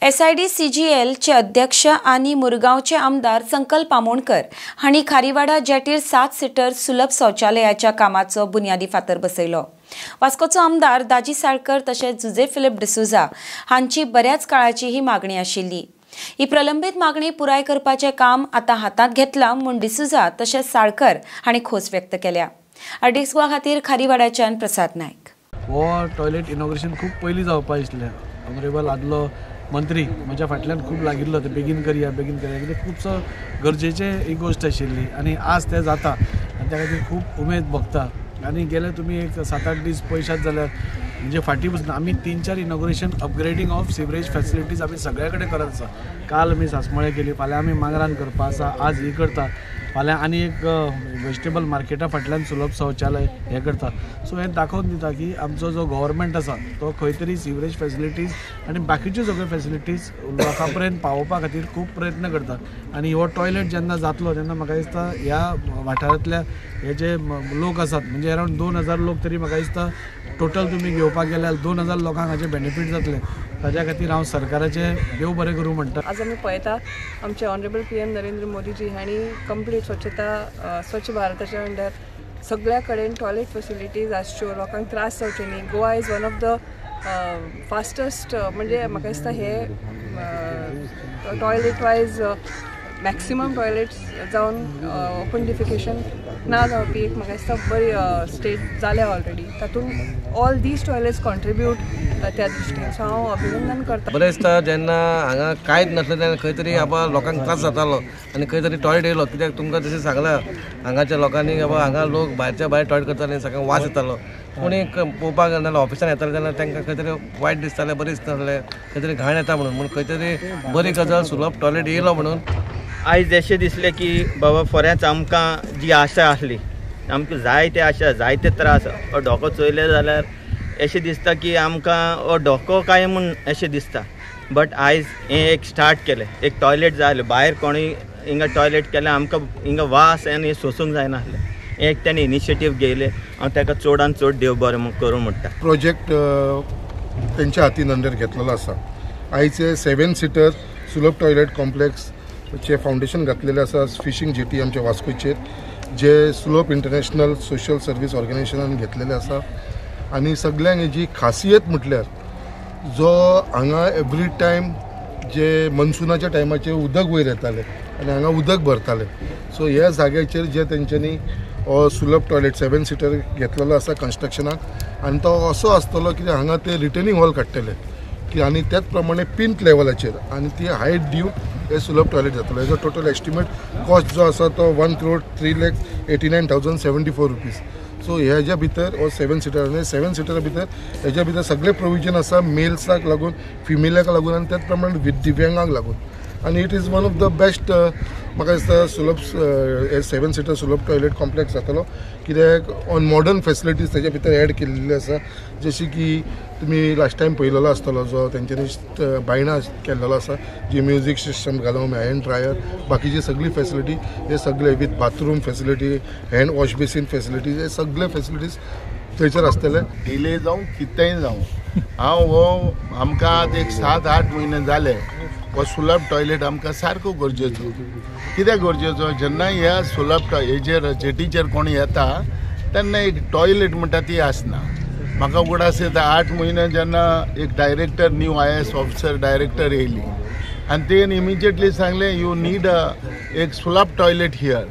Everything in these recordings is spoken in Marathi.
SIDCGL चे अध्यक्ष आणि मुरगांवचे आमदार संकल्प आमोणकर हांणी खारीवाडा जेटीर 7 सीटर सुलभ शौचालयाच्या कामाचो बुन्यादी फातर बसयलो। वास्कोचो आमदार दाजी साळकर तशेंच जुजे फिलिप डिसूजा हांची बऱ्याच काळाची ही मागणी आशिल्ली। ही प्रलंबित मागणी पुराय करपाचे काम आता हातात घेतला म्हूण डिसूजा तशेंच साळकर हांणी खोस व्यक्त केल्या। अर्डिक्सवा खातीर खारीवाड्याच्यान प्रसाद नायक। हो टॉयलेट इनॉग्रेशन खूप पयलीं जावपा आशिल्लें। ऑनरेबल आदलो मंत्री म्हज्या फाटल्यान खूप लागिल्लो ते बेगीन करया कित्याक खूबसो गरजेचे एक गोष्ट आशिल्ली आनी आज ते जाता आनी त्या खातीर खूब उमेद भोगता। आनी गेले तुमी एक 7-8 दीस पळयशात जाल्यार म्हणजे फाटीं पसून आमी 3-4 inauguration upgrading of sewerage facilities आमी सगळे कडेन करत आसा। काल आमी सासमळे केली, फाल्यां आमी मांगरान करपा आसा, आज ही करता, फाल्यां आनी एक वेजिटेबल मार्केटा फाटल्यान सुलभ शौचालय हे करता। सो हें दाखोवन दिता की आमचो जो गव्हर्मेंट आसा तो खंय तरी सिवरेज फॅसिलिटीज आनी बाकीच्यो सगळ्यो फॅसिलिटीज लोकां पर्यंत पावोवपा खातीर खूब प्रयत्न करता। आनी हो टॉयलेट जेन्ना जातलो तेन्ना म्हाका दिसता ह्या वाठारांतल्या हे जे लोक आसात म्हणजे अरावंड 2000 लोक तरी म्हाका दिसता टोटल तुमी घेवपाक गेल्यार 2000 लोकांक हाचे बेनिफीट जातले। ताज्या खातीर हांव सरकाराचे देव बरें करूं म्हणटा। आज आमी पळयता आमचे ऑनरेबल PM नरेंद्र मोदीजी हांणी कंप्लीट स्वच्छ भारताच्या अंडर सगळ्या कडेन टॉयलेट फॅसिलिटीज आसच्यो, लोकांक त्रास जावचे न्ही। Goa is one of the fastest म्हणजे म्हाका दिसता हे टॉयलेट वायज मॅक्सिमम टॉयलेट्स जावन ओपन डिफिकेशन ना जावपी एक म्हाका दिसता बरी स्टेट जाल्या ऑलरेडी। तातूंत ऑल दीज टॉयलेट्स कॉन्ट्रिब्यूट त्या दृश्टीन। सो हांव अभिनंदन करता। बरें दिसता जेन्ना हांगा कांयच नासलें तेन्ना खंय तरी बाबा लोकांक त्रास जातालो आनी खंय तरी टॉयलेट येयलो। कित्याक तुमकां तशें सांगलां हांगाच्या लोकांनी बाबा हांगा लोक भायरच्या भायर टॉयलेट करताले, सगळ्यांक वास येतालो। कोणी पळोवपाक नाजाल्यार ऑफिसान येताले तेन्ना तांकां खंय तरी वायट दिसतालें, बरें दिसतालें, खंय तरी घाण येता म्हणून खंय तरी बरी गजाल सुलभ टॉयलेट येयलो म्हणून आयज अशें दिसलें की बाबा फऱ्यांच आमकां जी आशा आसली, आमकां जायते आशा जायते त्रास हो डोको चोयले जाल्यार अशें दिसता की आमकां हो डोको काय म्हूण अशें दिसता। बट आयज हें एक स्टार्ट केलें, एक टॉयलेट जालें, भायर कोणूय हिंगा टॉयलेट केलें आमकां हिंगा वास आनी सोसूंक जायनासलें। एक तेणी इनिशिएटीव घेयलें, हांव ताका चडान चड देव बरें करूं म्हणटा। प्रोजेक्ट तेंच्या हातीन अंडर घेतलेलो आसा। आयज 7 सीटर सुलभ टॉयलेट कॉम्प्लेक्स चे फाउंडेशन घातलेले आसा फिशिंग जेटी आमच्या वास्कोचेर, जे सुलभ इंटरनॅशनल सोशल सर्वीस ऑर्गनायझेशनान घेतलेले आसा। आनी सगळ्यांक हेजी खासियत म्हटल्यार जो हांगा एवरी टायम जे मनसुनाच्या टायमाचेर उदक वयर येताले आनी हांगा उदक भरताले। सो ह्या जाग्याचेर जे तेंच्यांनी हो सुलभ टॉयलेट 7 सीटर घेतलेलो आसा कन्स्ट्रक्शनाक आनी तो असो आसतलो की हांगा ते रिटर्निंग हॉल काडटले की आनी त्याच प्रमाणे पिंट लेवलाचेर आनी ती हायट दिवन हे सुलभ टॉयलेट जातलो। हेजो टोटल एस्टिमेट कॉस्ट जो आसा तो 1,03,89,074 रुपीज। सो हेज्या भितर हो 7 सीटर आनी 7 सीटर भितर हेज्या भितर सगळे प्रोविजन आसा मेल्साक लागून, फिमेलाक लागून आनी त्याच प्रमाणे दिव्यांगांक लागून। आनी it is one of the best म्हाका दिसता सुलभ 7 सीटर सुलभ टॉयलेट कॉम्प्लेक्स जातलो कित्याक ऑन मॉडर्न फॅसिलिटीज तेज्या भितर एड केल्ली आसा। जशी की तुमी लास्ट टायम पळयलेलो आसतलो जो तेंच्यांनी बायणां केल्लेलो आसा, जी म्युजीक सिस्टम घालून हँड ड्रायर बाकीची सगळी फॅसिलिटी हे सगळे with bathroom facility, hand wash basin facilities हे सगळे फॅसिलिटीज थंयसर आसतले। डिले जावं कितेंय जावं हांव हो आमकां एक 7-8 म्हयने जाले हो सुलभ टॉयलेट आमकां सारको गरजेचो। कित्याक गरजेचो? जेन्ना ह्या सुलभ हेजेर जेटीचेर कोण येता तेन्ना एक टॉयलेट म्हणटा ती आसना। म्हाका उगडास येता 8 म्हयने जेन्ना एक director new IAS officer director येयली आनी तेन इमिजिएटली सांगलें यू नीड एक सुलभ टॉयलेट हियर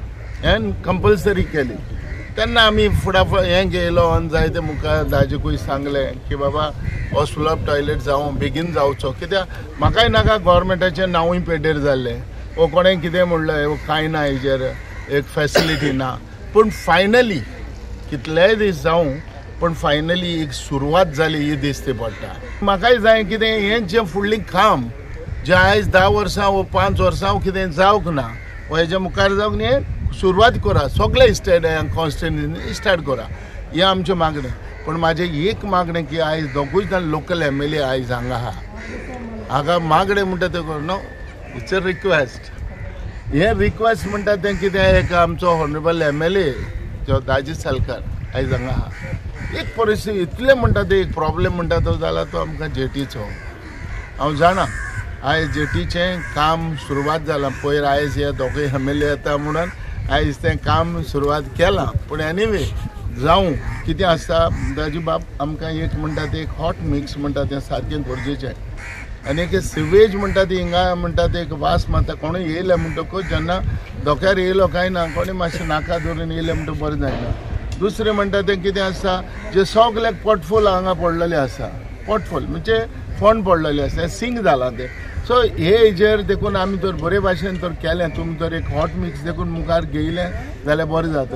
एन कंपल्सरी केली। तेन्ना आमी फुडाफुडें हें घेयलो आनी जायते मुखार दाजीकूय सांगलें की बाबा हो सुलभ टॉयलेट जावं बेगीन जावचो। कित्याक म्हाकाय नाका गव्हर्मेंटाचें नांवूय पेड्डेर जाल्लें, वो कोणें कितें म्हणलें कांय ना हेजेर एक फॅसिलिटी ना। पूण फायनली कितलेय दीस जावं पण फायनली एक सुरवात जाली ही दिसती पडटा। म्हाकाय जाय कितें हें जें फुडलीं काम जें आयज 10 वर्सां वो 5 वर्सां कितें जावंक ना वो हेज्या मुखार जावंक न्ही, सुरवात करा सगळे स्टेट कॉन्स्टिट्युन्सीनी स्टार्ट करा, हें आमचें मागणें। पण म्हाजें एक मागणें की आयज दोगूय जाण लोकल MLA आयज हांगा मागणें म्हणटा ते नो इट्स अ रिक्वेस्ट। हें रिक्वेस्ट म्हणटा तें कितें एक आमचो ऑनरेबल MLA जो दाजी साळकर आयज हांगा आहा। एक परिस्थिती इतलें म्हणटा ते एक प्रॉब्लेम म्हणटा तो जाला तो आमकां जेटीचो। हांव जाणा आयज जेटीचें काम सुरवात जालां. पयर आयज हे दोगूय एमएलए येता म्हणून आयज तें काम सुरवात केलां. पूण एनिवे जावं कितें आसता ताजे बाब आमकां एक म्हणटा तें एक हॉट मिक्स म्हणटा तें सारकें गरजेचें. आनी एक सिवेज म्हणटा ती हिंगा म्हणटा ते एक वास मारता. कोणूय येयले म्हणटकूच जेन्ना धोक्यार येयलो काय ना, कोणी मातशें नाका धरून येयले म्हणटा बरें जायना. दुसरें म्हणटा तें कितें आसता जे सगल्याक पोटफूल हांगा पडलेले आसा. पोटफूल म्हणजे फोंड पडलेले आसा, सिंक जालां तें. सो हे हेजेर देखून आमी तर बरे भाशेन तर केलें. तुमी तर एक हॉट मिक्स देखून मुखार घेयलें जाल्यार बरें जातलें.